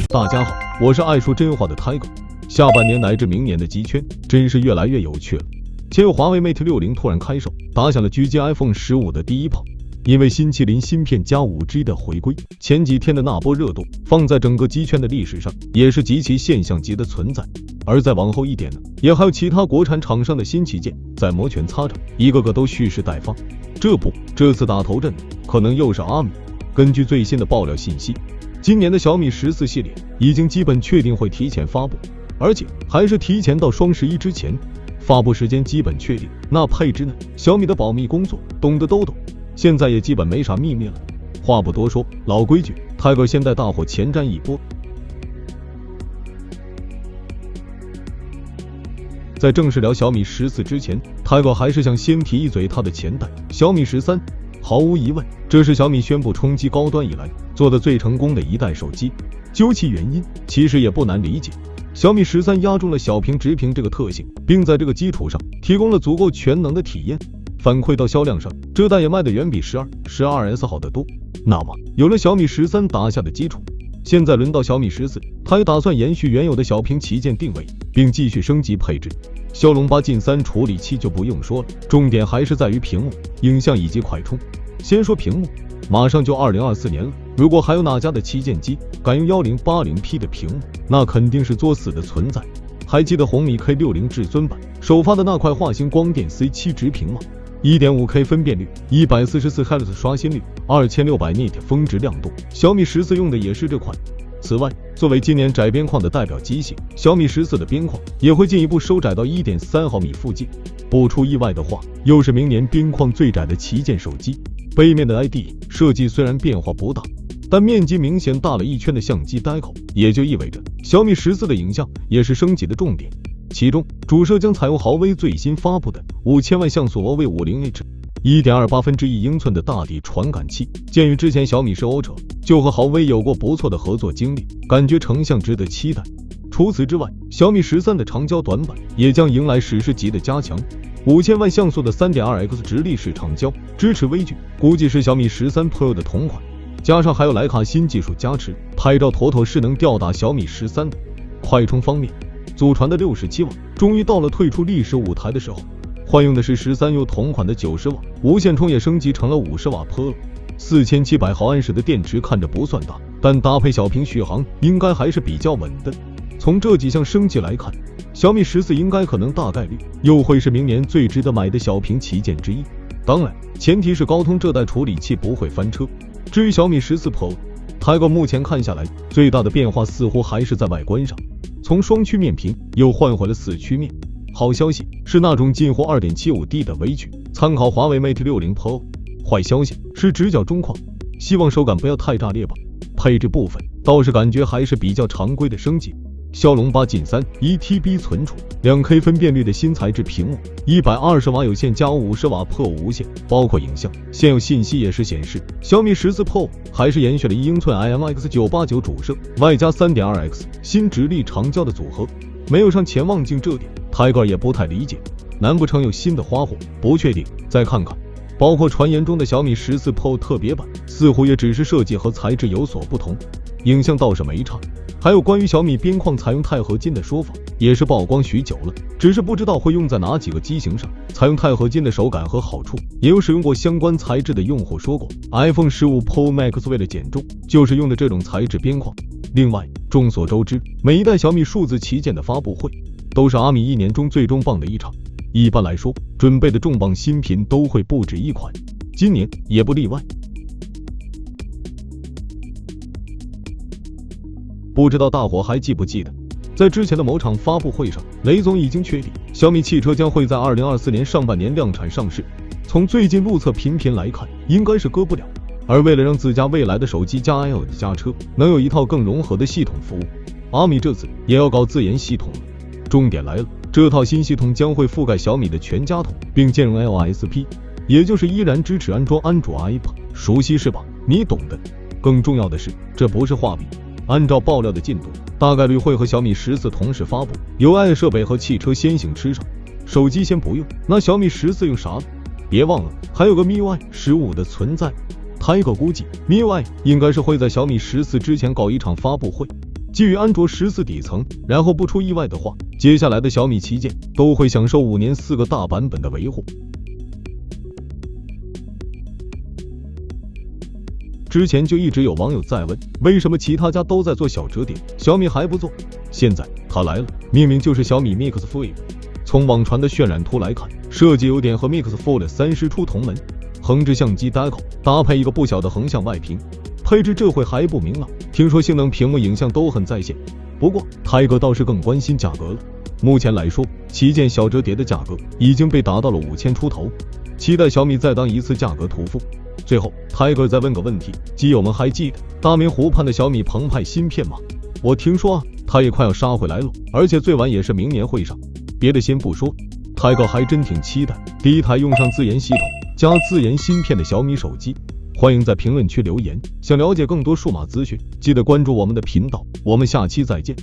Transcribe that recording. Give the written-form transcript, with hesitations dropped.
大家好，我是爱说真话的 Tiger。下半年乃至明年的机圈真是越来越有趣了。前有华为 Mate 60突然开售，打响了狙击 iPhone 15的第一炮。因为新麒麟芯片加 5G 的回归，前几天的那波热度放在整个机圈的历史上也是极其现象级的存在。而再往后一点呢，也还有其他国产厂商的新旗舰在摩拳擦掌，一个个都蓄势待发。这次打头阵的可能又是阿米。根据最新的爆料信息，今年的小米14系列已经基本确定会提前发布，而且还是提前到双11之前。发布时间基本确定，那配置呢？小米的保密工作懂的都懂，现在也基本没啥秘密了。话不多说，老规矩，Tiger先带大伙前瞻一波。在正式聊小米14之前，Tiger还是想先提一嘴它的前代小米13。毫无疑问，这是小米宣布冲击高端以来做的最成功的一代手机。究其原因，其实也不难理解。小米13压中了小屏直屏这个特性，并在这个基础上提供了足够全能的体验。反馈到销量上，这代也卖得远比12S 好得多。那么，有了小米13打下的基础，现在轮到小米14，它也打算延续原有的小屏旗舰定位，并继续升级配置。骁龙8 Gen 3处理器就不用说了，重点还是在于屏幕、影像以及快充。先说屏幕，马上就2024年了，如果还有哪家的旗舰机敢用 1080P 的屏幕，那肯定是作死的存在。还记得红米 K60 至尊版首发的那块化星光电 C7 直屏吗？ 1.5K 分辨率，144Hz 刷新率，2600 nit 峰值亮度，小米14用的也是这款。此外，作为今年窄边框的代表机型，小米14的边框也会进一步收窄到 1.3毫米附近。不出意外的话，又是明年边框最窄的旗舰手机。背面的 IDE 设计虽然变化不大，但面积明显大了一圈的相机呆口，也就意味着小米14的影像也是升级的重点。其中主摄将采用豪威最新发布的5000万像素 OV50H 1.28英寸的大底传感器。鉴于之前小米10 Ultra 就和豪威有过不错的合作经历，感觉成像值得期待。除此之外，小米13的长焦短板也将迎来史诗级的加强。5000万像素的 3.2X 直立式长焦，支持微距，估计是小米13 Pro 的同款，加上还有徕卡新技术加持，拍照妥妥是能吊打小米13的。快充方面，祖传的67瓦终于到了退出历史舞台的时候，换用的是13U 同款的90瓦，无线充也升级成了50瓦 Pro。4700毫安时的电池看着不算大，但搭配小屏续航应该还是比较稳的。从这几项升级来看，小米14应该可能大概率又会是明年最值得买的小屏旗舰之一。当然，前提是高通这代处理器不会翻车。至于小米14 Pro，Tiger 目前看下来，最大的变化似乎还是在外观上，从双曲面屏又换回了4曲面。好消息是那种近乎 2.75D 的微距，参考华为 Mate 60 Pro。坏消息是直角中框，希望手感不要太炸裂吧。配置部分倒是感觉还是比较常规的升级。骁龙8 Gen 3 1TB 存储， 2K 分辨率的新材质屏幕，120瓦有线加50瓦 Pro 无线，包括影像。现有信息也是显示，小米14 Pro 还是延续了1英寸 IMX989 主摄，外加 3.2X 新直立长焦的组合，没有上潜望镜这点，Tiger 也不太理解，难不成有新的花活？不确定，再看看。包括传言中的小米14 Pro 特别版，似乎也只是设计和材质有所不同，影像倒是没差。还有关于小米边框采用钛合金的说法，也是曝光许久了，只是不知道会用在哪几个机型上。采用钛合金的手感和好处，也有使用过相关材质的用户说过 ，iPhone 15 Pro Max 为了减重，就是用的这种材质边框。另外，众所周知，每一代小米数字旗舰的发布会，都是阿米一年中最重磅的一场。一般来说，准备的重磅新品都会不止一款，今年也不例外。不知道大伙还记不记得，在之前的某场发布会上，雷总已经确定小米汽车将会在2024年上半年量产上市。从最近路测频频来看，应该是割不了。而为了让自家未来的手机加 iOS 加车能有一套更融合的系统服务，阿米这次也要搞自研系统了。重点来了，这套新系统将会覆盖小米的全家桶，并兼容 LSP， 也就是依然支持安卓 App， 熟悉是吧？你懂的。更重要的是，这不是画饼。按照爆料的进度，大概率会和小米14同时发布，由爱设备和汽车先行吃上。手机先不用，那小米14用啥呢？别忘了还有个 MIUI 15的存在。Tiger 估计 MIUI 应该是会在小米14之前搞一场发布会，基于安卓14底层，然后不出意外的话，接下来的小米旗舰都会享受5年4个大版本的维护。之前就一直有网友在问，为什么其他家都在做小折叠，小米还不做？现在它来了，明明就是小米 Mix Flip。从网传的渲染图来看，设计有点和 Mix Fold 30出同门，横置相机 Deco 搭配一个不小的横向外屏，配置这回还不明朗，听说性能、屏幕、影像都很在线。不过Tiger倒是更关心价格了。目前来说，旗舰小折叠的价格已经被打到了5000出头，期待小米再当一次价格屠夫。最后 Tiger 再问个问题，基友们还记得大明湖畔的小米澎湃芯片吗？我听说啊，它也快要杀回来了，而且最晚也是明年会上。别的先不说， Tiger 还真挺期待第一台用上自研系统加自研芯片的小米手机。欢迎在评论区留言，想了解更多数码资讯，记得关注我们的频道，我们下期再见。